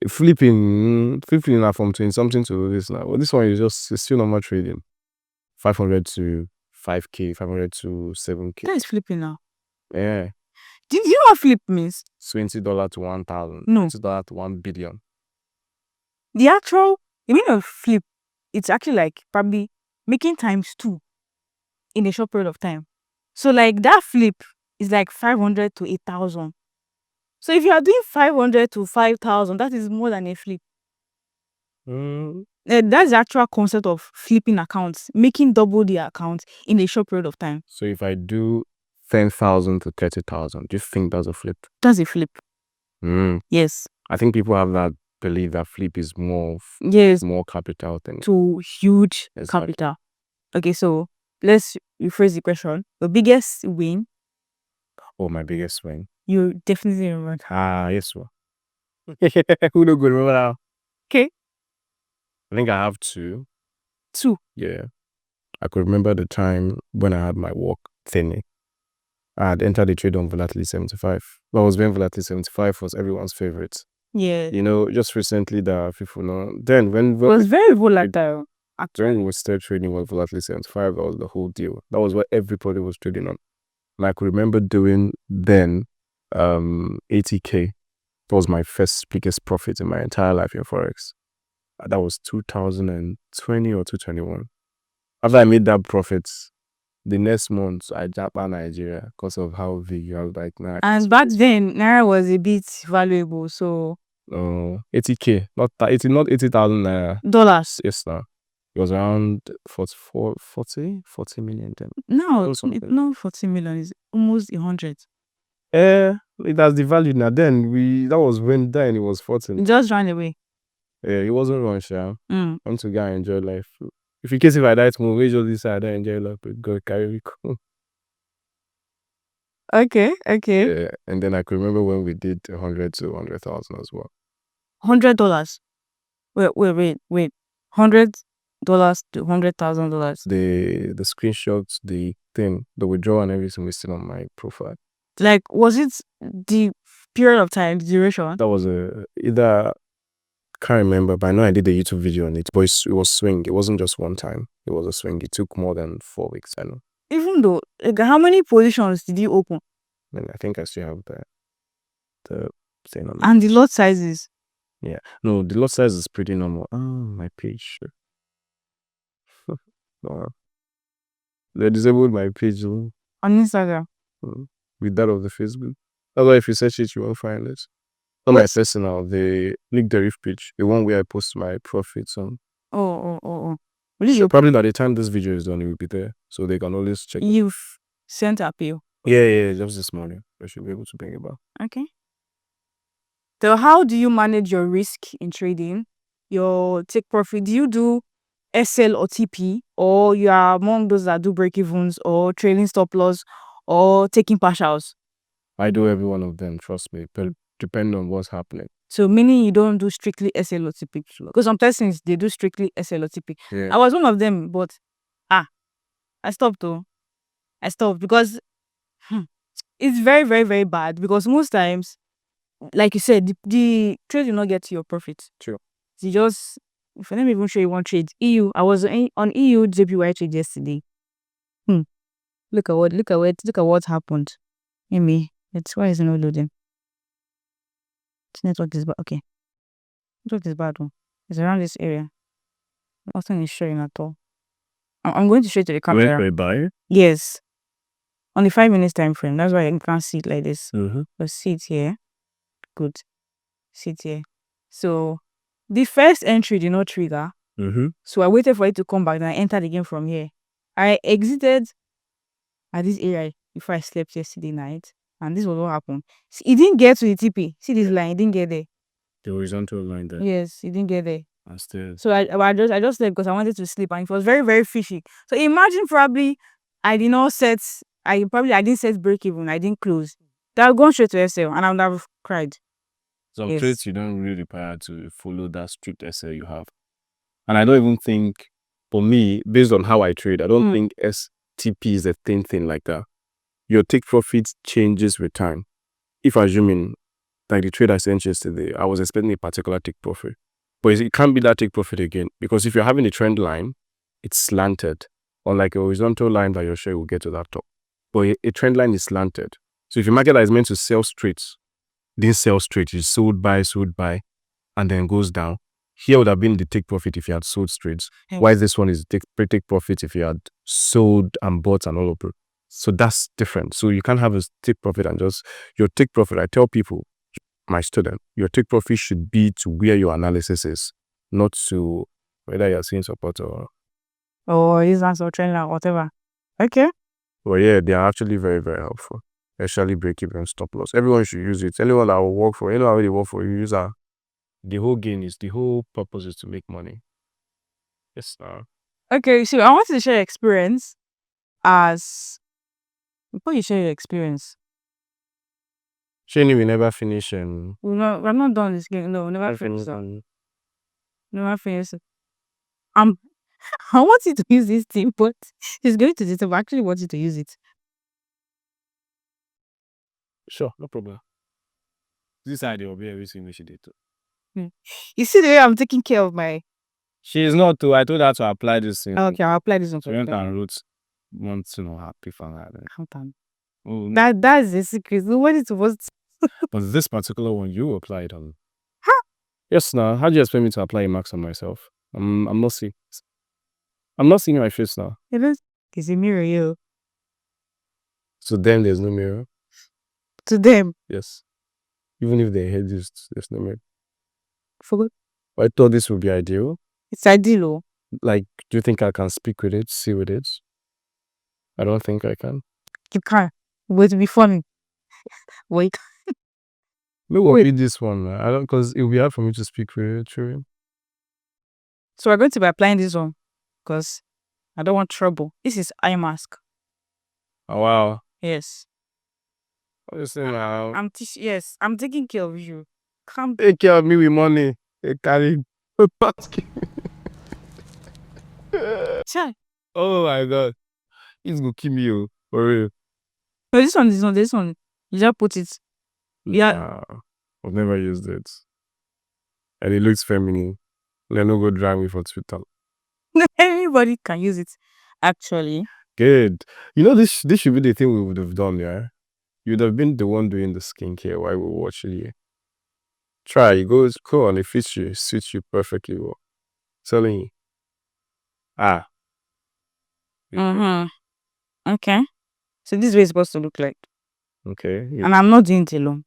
flipping now from 20 something to this now. Well, this one is it's still normal trading. 500 to 5K, 500 to 7K. That is flipping now. Yeah. Do you know what flip means? $20 to 1,000. No. $20 to 1 billion. The meaning of flip, it's actually like probably making times 2 in a short period of time. So like that flip is like 500 to 8,000. So if you are doing 500 to 5,000, that is more than a flip. That's the actual concept of flipping accounts, making double the account in a short period of time. So if I do 10,000 to 30,000, do you think that's a flip? That's a flip. Yes. I think people have that belief that flip is more capital than to huge capital. Okay, so let's rephrase the question. The biggest win. Oh, my biggest win. You definitely remember. Yes, sir. Who don't go remember that? Okay. I think I have 2. 2? Yeah. I could remember the time when I had my work thingy. I had entered the trade on volatility 75. What was when volatility 75 was everyone's favorite. Yeah. You know, just recently that people know. Then when it was very volatile. When we started trading with volatility 75, that was the whole deal. That was what everybody was trading on. And I could remember doing then 80K. That was my first biggest profit in my entire life in Forex. That was 2020 or 2021. After I made that profit, the next month I jumped out Nigeria because of how big I was like, nah. And back then, Naira was a bit valuable, so 80K, not 80,000 Naira. Dollars. Yes, now. It was around 40 million then. No, not 40 million. It's almost 100. It has the value now. Then that was when then it was 14. It just ran away. Yeah, it wasn't wrong, sure. I'm to go and enjoy life. If in case if I die tomorrow, we just decide I enjoy life, but go carry me. Okay. Yeah, and then I could remember when we did 100 to 100,000 as well. $100. Wait. $100 to $100,000. The screenshots, the thing, the withdrawal and everything was still on my profile. Like, was it the period of time, the duration? That was either, can't remember, but I know I did a YouTube video on it. But it was swing. It wasn't just one time. It was a swing. It took more than 4 weeks. I know. Even though, like, how many positions did you open? I think I still have the thing on it. And the lot sizes? Yeah. No, the lot size is pretty normal. Oh, my page. No. They disabled my page on Instagram. With that of the Facebook. That's why if you search it, you won't find it. Not my personal, the Deriv page, the one where I post my profits on. Oh. So probably by the time this video is done, it will be there, so they can always check. You've sent appeal. Yeah, just this morning. I should be able to bring it back. Okay. So how do you manage your risk in trading? Your take profit? Do you do SL or TP, or you are among those that do break evens, or trailing stop loss, or taking partials? I do every one of them, trust me, but depending on what's happening. So meaning you don't do strictly SL or TP? Because some persons, they do strictly SL or TP. Yeah. I was one of them, but I stopped though. I stopped because it's very, very, very bad, because most times, like you said, the trade will not get to your profit. True. You just, if I don't even show you one trade, EU, I was on EU JPY trade yesterday. Look at what happened. Amy, why is it not loading? This network is bad. Okay. Network is bad one. It's around this area. Nothing is showing at all. I'm going to show it to the camera. Wait, buy? Yes. on the 5 minutes time frame. That's why you can't see it like this. Mm-hmm. Let's see it here. Good. See it here. So the first entry did not trigger. Mm-hmm. So I waited for it to come back. Then I entered again from here. I exited at this area before I slept yesterday night. And this was what happened. See, it didn't get to the TP. See this line, it didn't get there. The horizontal line there. Yes, it didn't get there. And still. So I just slept because I wanted to sleep, and it was very, very fishy. So imagine probably I didn't set break even. I didn't close. That would gone straight to SL, and I would have cried. Some Yes. trades you don't really require to follow that strict SL you have. And I don't even think, for me, based on how I trade, I don't think STP is a thin thing like that. Your take profit changes with time. If assuming, like the trade I sent yesterday, I was expecting a particular take profit. But it can't be that take profit again. Because if you're having a trend line, it's slanted. Unlike a horizontal line that your share will get to that top. But a trend line is slanted. So if your market is meant to sell straight, didn't sell straight, you sold buy, and then goes down. Here would have been the take profit if you had sold straight. Yes. Why this one is take profit if you had sold and bought and all over. So that's different. So you can't have a take profit and just your take profit. I tell people, my student, your take profit should be to where your analysis is, not to whether you're seeing support or resistance or trend line, whatever. Okay. Well, yeah, they are actually very, very helpful. Especially break even and stop loss. Everyone should use it. Anyone that will work for, anyone already work for you, use our. The whole purpose is to make money. Yes, Okay, so I want to share experience as before you share your experience. Shani, we never finish we're not done this game. No, never finish. Never finish. I want you to use this thing, but it's going to this. I actually want you to use it. Sure, no problem. This idea will be everything we should do too. You see the way I'm taking care of my. She is not too. I told her to apply this thing. Okay, I'll apply this one. She went and wrote want to know happy for that. Oh, that's the secret. Nobody's supposed to. But this particular one you applied on. Huh? Yes, now. How do you expect me to apply marks on myself? I'm not seeing. I'm not seeing my face now. It's a mirror, yo. To them, there's no mirror. To them, yes. Even if they head this, there's no mirror. Forgot. I thought this would be ideal. It's ideal, oh. Like, do you think I can speak with it, see with it? I don't think I can. You can't. But it'll be funny. Wait. Maybe we'll read this one. I don't, because it will be hard for me to speak with it. True. So we're going to be applying this one because I don't want trouble. This is eye mask. Oh wow. Yes. What you saying now? Yes, I'm taking care of you. Come take care of me with money. Hey, carry. Chai. Oh my god. He's gonna kill me, for real. No, this one. You just put it. Yeah. I've never used it. And it looks feminine. Let no go drag me for Twitter. Anybody can use it, actually. Good. You know, this should be the thing we would have done, yeah? You would have been the one doing the skincare while we were watching you. Try, it goes cool and it suits you perfectly well. Telling you. Okay. So this is what it's supposed to look like. Okay. And I'm not doing it alone.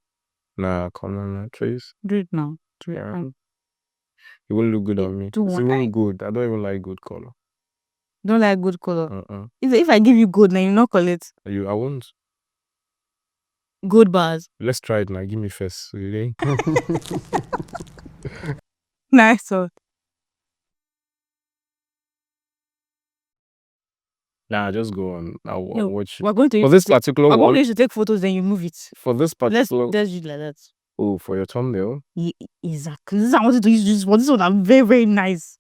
Nah, come on, Trace. Do it now. It won't look good on me. It's even good. I don't even like good color. Don't like good color? If I give you good, then you not call it. I won't. Good bars. Let's try it now. Give me first. Okay? Nice one. Nah, just go on. I'll watch it. We're going to for this particular one. I'm going to take photos, then you move it. For this particular. Let's do it like that. Oh, for your thumbnail? Exactly. This is I wanted to use this one. This one are very, very nice.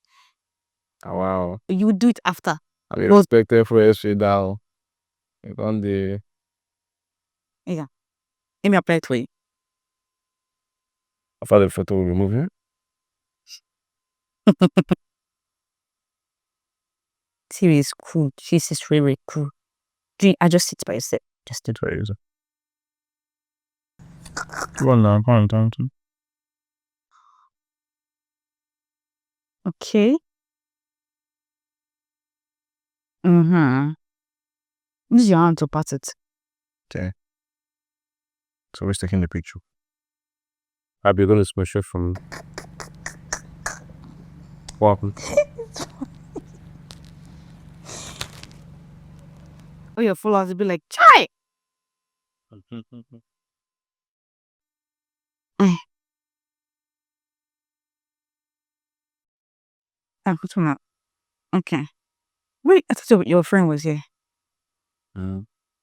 Oh, wow. You would do it after. I mean, respected for SJ down. On the. Yeah. Let me apply it for you. After the photo, we'll remove it. Siri is cool. She's really cool. I just sit by yourself. Just to try it. Okay. Use your hand to pat it. Okay. So who's taking the picture? I'll be going to smash it from. What happened? Oh, your followers will be like, chai! I put one out. Okay. Wait, I thought your friend was here.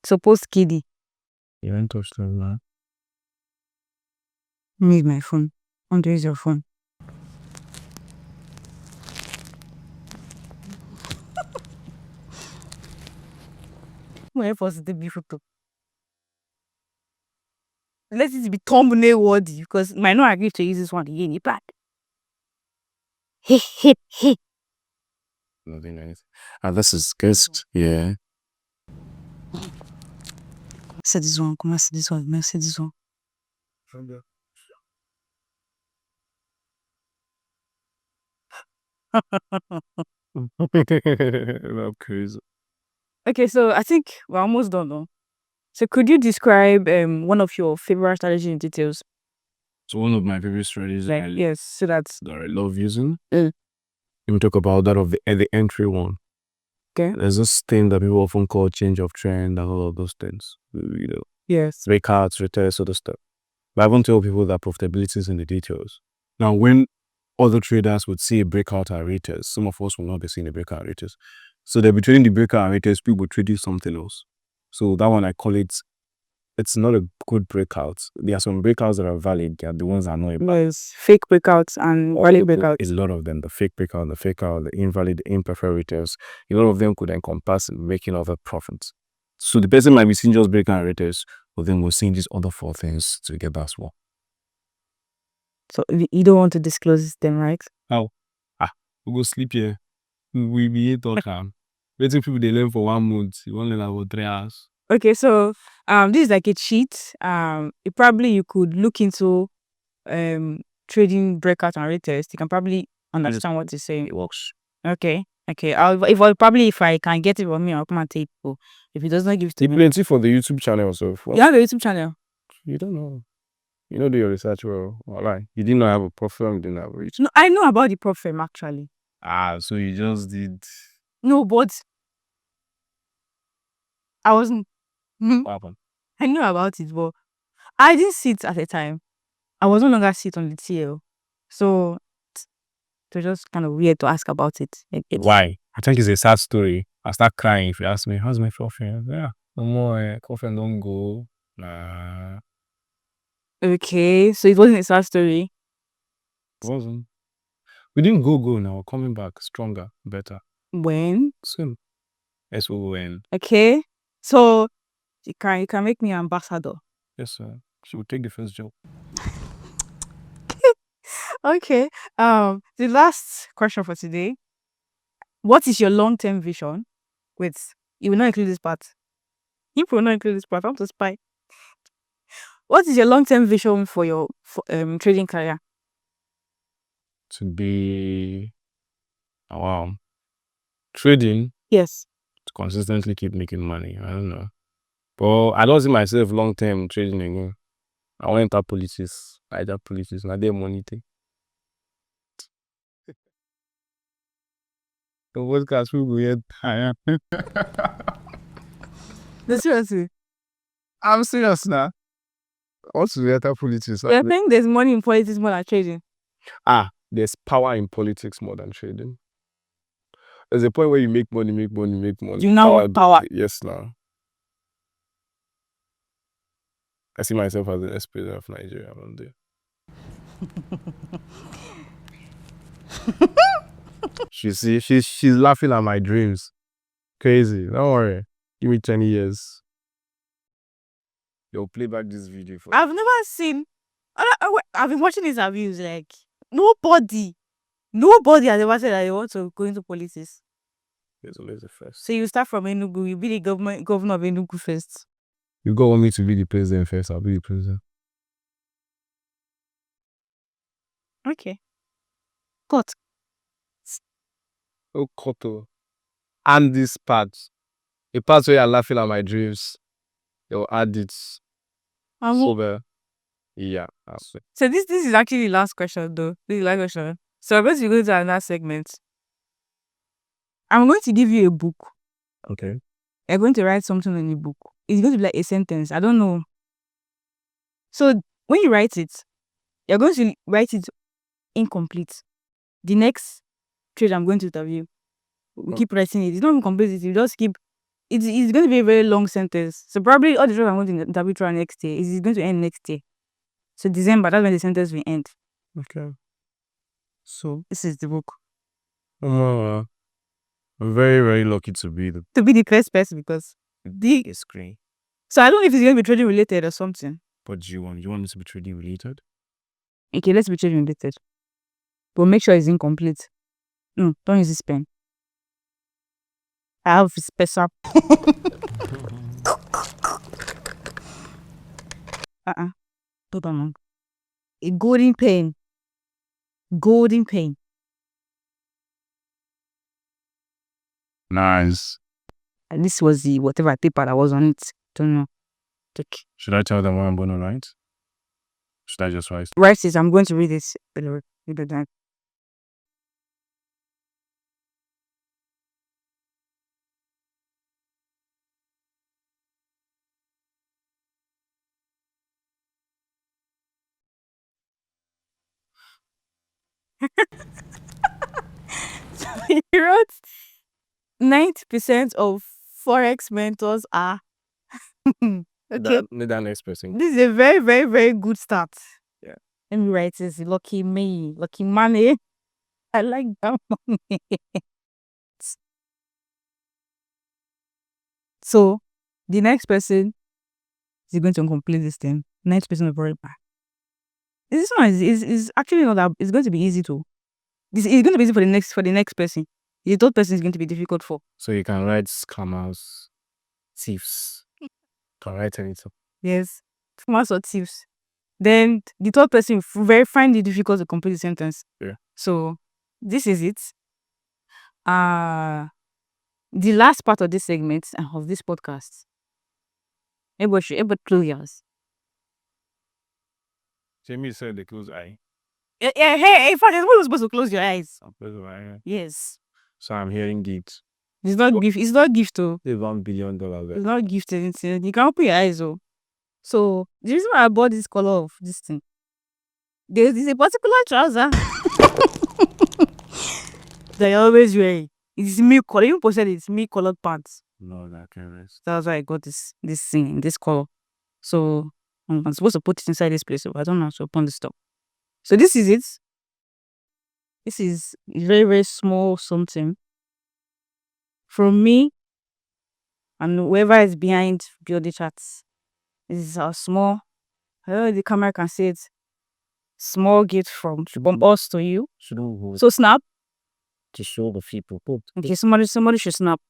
So post kiddie. You ain't touched her, man. Need my phone. I want to use your phone. My first the be photo. Let it be thumbnail worthy because might not agree to use this one again. You bad. Hey. Not doing anything. This is guest. Yeah. Say this one. Come on, say this one. Say this one. I'm crazy. Okay, so I think we're almost done now. So could you describe one of your favorite strategies in details? So one of my favorite strategies Like yes, so that's that I love using. Mm. Let me talk about that of the entry one. okay. There's this thing that people often call change of trend and all of those things. You know, Yes. breakouts, retests, sort of stuff. But I won't tell people that profitability is in the details. Now, when other traders would see a breakout and retest, some of us will not be seeing a breakout and retest. So they'll be trading the breakout and retest, people trading something else. So that one I call it's not a good breakout. There are some breakouts that are valid. There are the ones that are not. There's fake breakouts and early breakouts. A lot of them, the fake breakout, the invalid, imperfect retests, a lot of them could encompass making other profits. So the person might be seeing just breakout and retests, but then we're seeing these other four things together as well. So you don't want to disclose them, right? How? We go sleep here. We be here talk am. Waiting people they learn for 1 month. You want to learn about 3 hours. Okay, so this is like a cheat. Probably you could look into trading breakout and retest. You can probably understand what they're saying. It works. Okay. If I can get it for me, I'll come and take it. If it does not give it to You me, plenty for the YouTube channel, so you have a YouTube channel. you don't know. You know do your research well. Alright. You didn't know I have a profile, you didn't have a reach. No, I know about the prop firm actually. So you just did No, but I wasn't. what happened? I knew about it, but I didn't see it at the time. I was no longer sit on the TL, so it was just kind of weird to ask about it. Why? I think it's a sad story. I start crying if you ask me, how's my profile? Yeah. No more coffee don't go. Nah. Okay, so it wasn't a sad story. It wasn't. We didn't go now. We're coming back stronger, better. When? Soon. SON. Okay, so you can make me ambassador. Yes, sir. She will take the first job. Okay. The last question for today. What is your long-term vision? Wait, you will not include this part. You will not include this part. I want to spy. What is your long-term vision for your trading career? To be trading, Yes. to consistently keep making money. I don't know. But I don't see myself long term trading again. I want to enter politics. Either politics, not their money thing. The podcast will be tired. Seriously. I'm serious now. I want to enter politics. I think there's money in politics more than trading. There's power in politics more than trading. There's a point where you make money. You now want power. Yes, now. I see myself as the next president of Nigeria one day. She's laughing at my dreams. Crazy. Don't worry. Give me 20 years. You'll play back this video for. I've never seen. I've been watching these reviews. Like nobody has ever said that they want to go into politics. There's always the first. So you start from Enugu. You be the governor of Enugu first. You go want me to be the president first. I'll be the president. Okay. Cut. Oh, Koto. And this part. The part where you're laughing at my dreams. They'll add it Um, over. Yeah. So this is actually the last question though. This is the last question. So I'm going to go to another segment. I'm going to give you a book. Okay. You're going to write something in the book. It's going to be like a sentence. I don't know. So when you write it, you're going to write it incomplete. The next trade I'm going to interview, we keep writing it. It's not even complete. You just keep. It's going to be a very long sentence. So probably all the trades I'm going to interview throughout next year is going to end next year. So December, that's when the sentence will end. Okay. So This is the book. I'm very, very lucky to be the first person because the screen. so I don't know if it's going to be trading related or something. What do you want? You want it to be trading related? Okay, let's be trading related. But make sure it's incomplete. No, don't use this pen. I have special. Hold on. A golden pen. Golden pen. Nice. And this was the whatever paper that was on it. Don't know. Okay. Should I tell them what I'm going to write? Should I just write? Write it. I'm going to read this. Read it down. So he wrote 90% of Forex mentors are. Okay. That next person. This is a very, very, very good start. Yeah. Let me write this. Lucky me. Lucky money. I like that money. So, the next person is going to complete this thing. Next person will probably back. This one is actually not that. It's going to be easy to. It's going to be easy for the next person. The third person is going to be difficult for. So you can write scammers, thieves. Can write anything. Yes. Mass or thieves. Then the third person very find it difficult to complete the sentence. Yeah. So this is it. The last part of this segment of this podcast. Everybody close yours. Jamie said they close eye. Yeah, hey, in fact, you're supposed to close your eyes. I'll close my eye. Yes. So I'm hearing gift. It's not gift. It's not gift, though. It's $1 billion. It's not gift anything. You can open your eyes, though. So the reason why I bought this color of this thing, there's a particular trouser that you're always wearing. It's milk color. Even posted it's milk colored pants. No, that can't rest. That's why I got this thing in this color. So I'm supposed to put it inside this place, but I don't know how to open the stuff. So this is it. This is very, very small something from me and whoever is behind Build Chats. This is a small, I don't know if the camera can see it, small gift from us to you. So snap. To show the people. Okay, somebody should snap.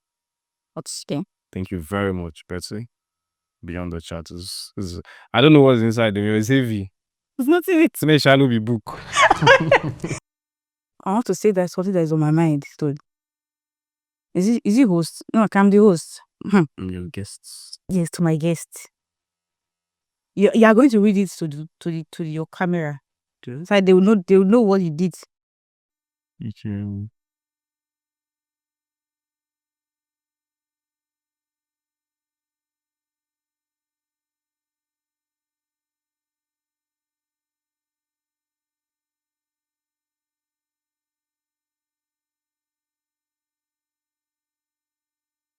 Okay. Thank you very much, Betsy. Beyond the chat is I don't know what's inside there. It's heavy. It's not in it. It's a shallow be book. I want to say that something that is on my mind. So, is he host? No, I'm the host. Your guests. Yes, to my guests. You are going to read it to your camera. Okay. So they will know what you did.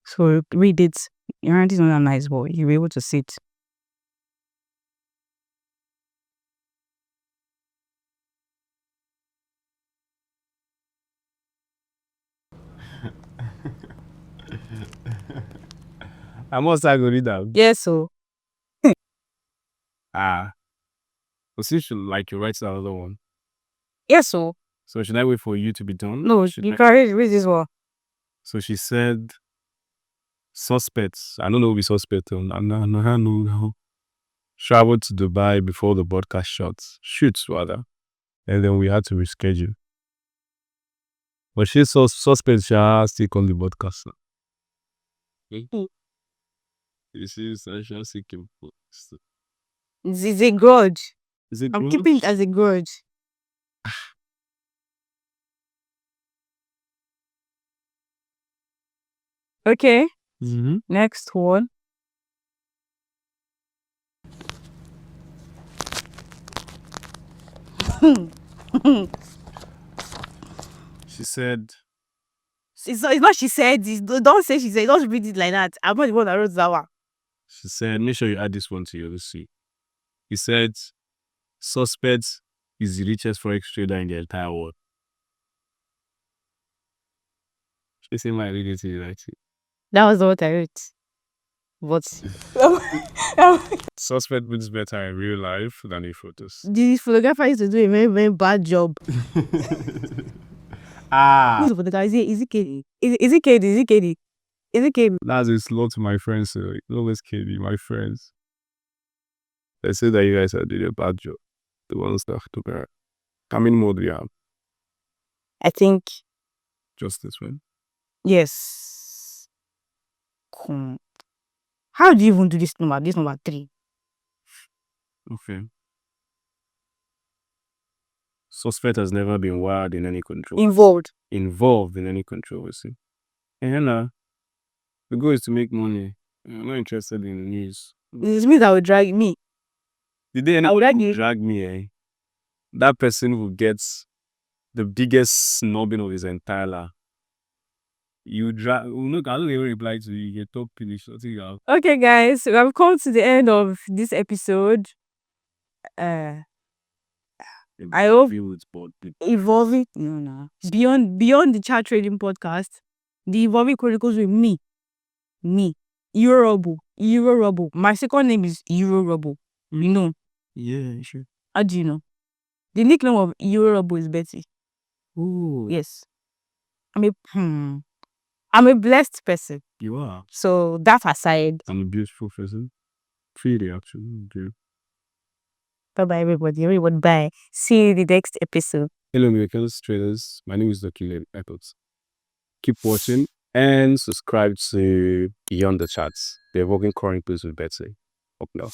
So read it. Your hand is not a nice boy. You'll be able to see it. I must have read that. Yes, so So since you write another one. yes, so So should I wait for you to be done? no, you can read this one. So she said suspects. I don't know who we suspect on. No. Traveled to Dubai before the broadcast shoots rather. And then we had to reschedule. But she saw suspects still on the broadcast. You see, essential seeking. It's a grudge. Is it I'm good? keeping it as a grudge. Okay, Mm-hmm. next one. She said, It's not she said this. Don't say she said. Don't read it like that. I'm not the one that wrote that one. make sure you add this one to your receipt. He said, suspect is the richest Forex trader in the entire world. She said, my read it to you, right? That was what I wrote. But Suspect looks better in real life than in photos. the photographer used to do a very, very bad job. Who's the photographer? Is it KD? Is it KD? Is it KD? Is it KD? That's a slot to my friends. So it's always KD, my friends. They say that you guys are doing a bad job. The ones that took her. How many more do you have? I think Just this one. yes. How do you even do this number? This number 3. Okay. Suspect has never been wired in any control. Involved. In any controversy. And the goal is to make money. I'm not interested in news. This means that will drag me. Did they I would like you. drag me, eh? That person who gets the biggest snubbing of his entire life. You drag. Look, I don't even reply to you. You talk finish. Okay, guys, we have come to the end of this episode. I hope evolving beyond the chat trading podcast, the evolving chronicles with me Euro Robo. My second name is Euro Robo. You know? Yeah, sure. How do you know? The nickname of Euro Robo is Betty. Ooh. Yes, I'm a blessed person. You are. So that aside, I'm a beautiful person. Pretty actually. Okay. bye bye everybody. Everyone, bye. See you in the next episode. Hello, Indices Traders. My name is Dr. Echoes. Keep watching and subscribe to Beyond the Charts, the evolving chronicles with Betsy. Up now.